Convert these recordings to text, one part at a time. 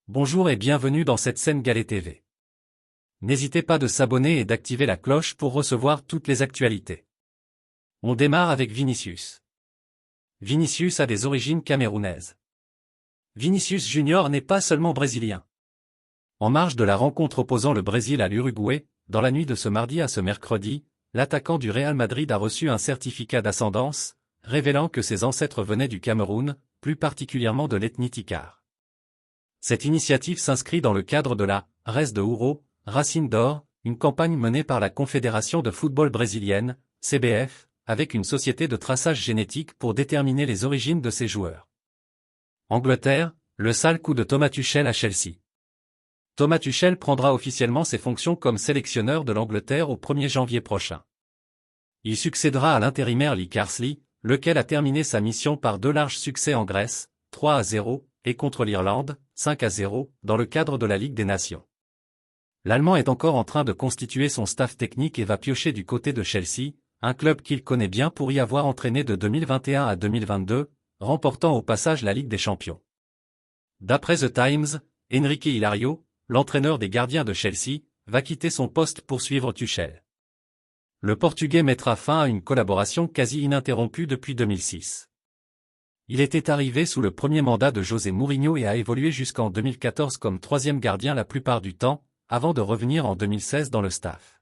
Bonjour et bienvenue dans cette scène Galé TV. N'hésitez pas de s'abonner et d'activer la cloche pour recevoir toutes les actualités. On démarre avec Vinicius. Vinicius a des origines camerounaises. Vinicius Junior n'est pas seulement brésilien. En marge de la rencontre opposant le Brésil à l'Uruguay, dans la nuit de ce mardi à ce mercredi, l'attaquant du Real Madrid a reçu un certificat d'ascendance, révélant que ses ancêtres venaient du Cameroun, plus particulièrement de l'ethnie Tikar. Cette initiative s'inscrit dans le cadre de la « Race de Ouro, Racine d'Or », une campagne menée par la Confédération de football brésilienne, CBF, avec une société de traçage génétique pour déterminer les origines de ses joueurs. Angleterre, le sale coup de Thomas Tuchel à Chelsea. Thomas Tuchel prendra officiellement ses fonctions comme sélectionneur de l'Angleterre au 1er janvier prochain. Il succédera à l'intérimaire Lee Carsley, lequel a terminé sa mission par 2 larges succès en Grèce, 3-0, et contre l'Irlande, 5-0, dans le cadre de la Ligue des Nations. L'Allemand est encore en train de constituer son staff technique et va piocher du côté de Chelsea, un club qu'il connaît bien pour y avoir entraîné de 2021 à 2022, remportant au passage la Ligue des Champions. D'après The Times, Enrique Hilario, l'entraîneur des gardiens de Chelsea, va quitter son poste pour suivre Tuchel. Le Portugais mettra fin à une collaboration quasi ininterrompue depuis 2006. Il était arrivé sous le premier mandat de José Mourinho et a évolué jusqu'en 2014 comme 3e gardien la plupart du temps, avant de revenir en 2016 dans le staff.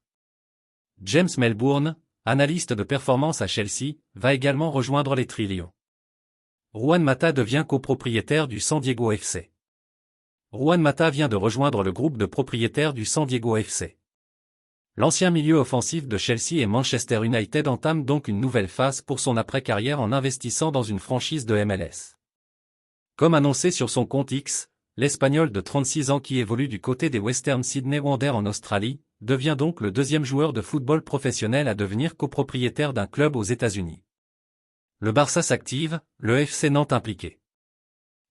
James Melbourne, analyste de performance à Chelsea, va également rejoindre les Trillions. Juan Mata devient copropriétaire du San Diego FC. Juan Mata vient de rejoindre le groupe de propriétaires du San Diego FC. L'ancien milieu offensif de Chelsea et Manchester United entame donc une nouvelle phase pour son après-carrière en investissant dans une franchise de MLS. Comme annoncé sur son compte X, l'Espagnol de 36 ans qui évolue du côté des Western Sydney Wanderers en Australie, devient donc le 2e joueur de football professionnel à devenir copropriétaire d'un club aux États-Unis. Le Barça s'active, le FC Nantes impliqué.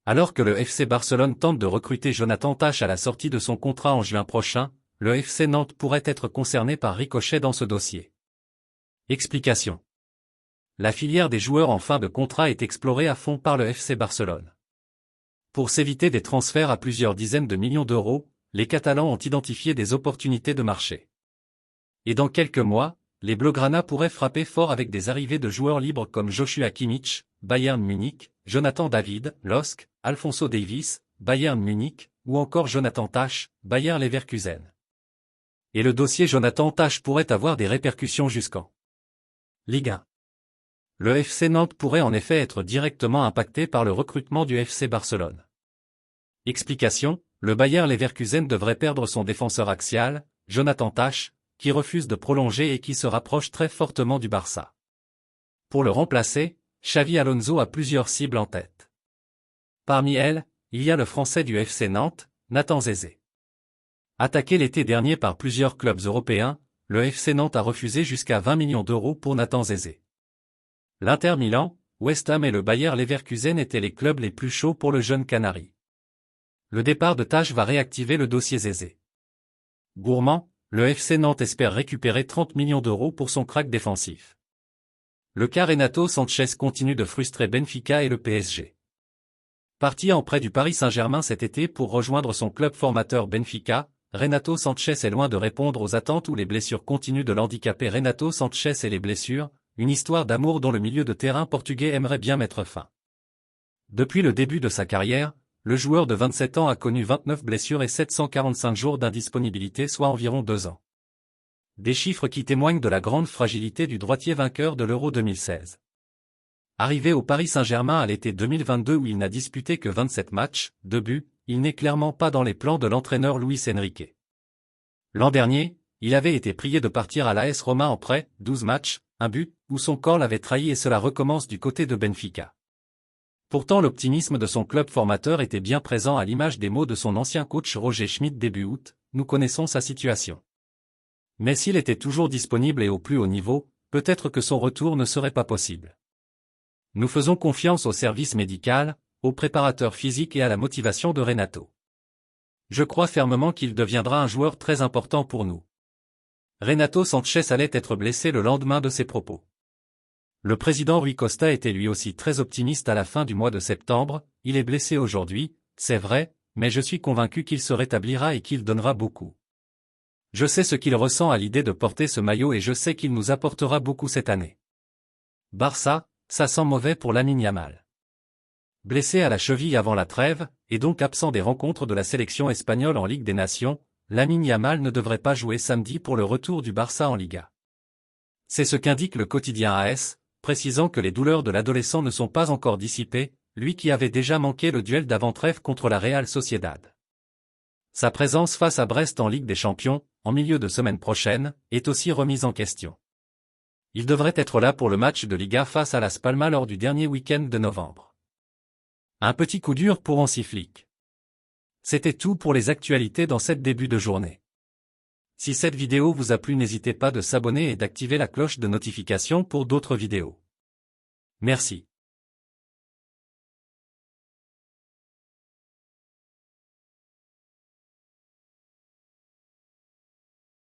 Alors que le FC Barcelone tente de recruter Jonathan Tah à la sortie de son contrat en juin prochain, le FC Nantes pourrait être concerné par ricochet dans ce dossier. Explication. La filière des joueurs en fin de contrat est explorée à fond par le FC Barcelone. Pour s'éviter des transferts à plusieurs dizaines de millions d'euros, les Catalans ont identifié des opportunités de marché. Et dans quelques mois, les Blaugrana pourraient frapper fort avec des arrivées de joueurs libres comme Joshua Kimmich, Bayern Munich, Jonathan David, LOSC, Alphonso Davies, Bayern Munich, ou encore Jonathan Tah, Bayer Leverkusen. Et le dossier Jonathan Tah pourrait avoir des répercussions jusqu'en Ligue 1. Le FC Nantes pourrait en effet être directement impacté par le recrutement du FC Barcelone. Explication, le Bayer Leverkusen devrait perdre son défenseur axial, Jonathan Tah, qui refuse de prolonger et qui se rapproche très fortement du Barça. Pour le remplacer, Xavi Alonso a plusieurs cibles en tête. Parmi elles, il y a le Français du FC Nantes, Nathan Zézé. Attaqué l'été dernier par plusieurs clubs européens, le FC Nantes a refusé jusqu'à 20 millions d'euros pour Nathan Zézé. L'Inter Milan, West Ham et le Bayer Leverkusen étaient les clubs les plus chauds pour le jeune Canari. Le départ de Tah va réactiver le dossier Zézé. Gourmand, le FC Nantes espère récupérer 30 millions d'euros pour son crack défensif. Le cas Renato Sanchez continue de frustrer Benfica et le PSG. Parti en prêt du Paris Saint-Germain cet été pour rejoindre son club formateur Benfica, Renato Sanchez est loin de répondre aux attentes où les blessures continuent de l'handicaper. Renato Sanchez et les blessures, une histoire d'amour dont le milieu de terrain portugais aimerait bien mettre fin. Depuis le début de sa carrière, le joueur de 27 ans a connu 29 blessures et 745 jours d'indisponibilité, soit environ 2 ans. Des chiffres qui témoignent de la grande fragilité du droitier vainqueur de l'Euro 2016. Arrivé au Paris Saint-Germain à l'été 2022 où il n'a disputé que 27 matchs, 2 buts, il n'est clairement pas dans les plans de l'entraîneur Luis Enrique. L'an dernier, il avait été prié de partir à l'AS Roma en prêt, 12 matchs, 1 but, où son corps l'avait trahi et cela recommence du côté de Benfica. Pourtant l'optimisme de son club formateur était bien présent à l'image des mots de son ancien coach Roger Schmidt début août, nous connaissons sa situation. Mais s'il était toujours disponible et au plus haut niveau, peut-être que son retour ne serait pas possible. Nous faisons confiance au service médical, au préparateur physique et à la motivation de Renato. Je crois fermement qu'il deviendra un joueur très important pour nous. Renato Sanchez allait être blessé le lendemain de ses propos. Le président Rui Costa était lui aussi très optimiste à la fin du mois de septembre, il est blessé aujourd'hui, c'est vrai, mais je suis convaincu qu'il se rétablira et qu'il donnera beaucoup. Je sais ce qu'il ressent à l'idée de porter ce maillot et je sais qu'il nous apportera beaucoup cette année. Barça, ça sent mauvais pour Lamine Yamal. Blessé à la cheville avant la trêve, et donc absent des rencontres de la sélection espagnole en Ligue des Nations, Lamine Yamal ne devrait pas jouer samedi pour le retour du Barça en Liga. C'est ce qu'indique le quotidien AS, précisant que les douleurs de l'adolescent ne sont pas encore dissipées, lui qui avait déjà manqué le duel d'avant-trêve contre la Real Sociedad. Sa présence face à Brest en Ligue des Champions, en milieu de semaine prochaine, est aussi remise en question. Il devrait être là pour le match de Liga face à Las Palmas lors du dernier week-end de novembre. Un petit coup dur pour Hansi Flick. C'était tout pour les actualités dans cette début de journée. Si cette vidéo vous a plu, n'hésitez pas de s'abonner et d'activer la cloche de notification pour d'autres vidéos. Merci.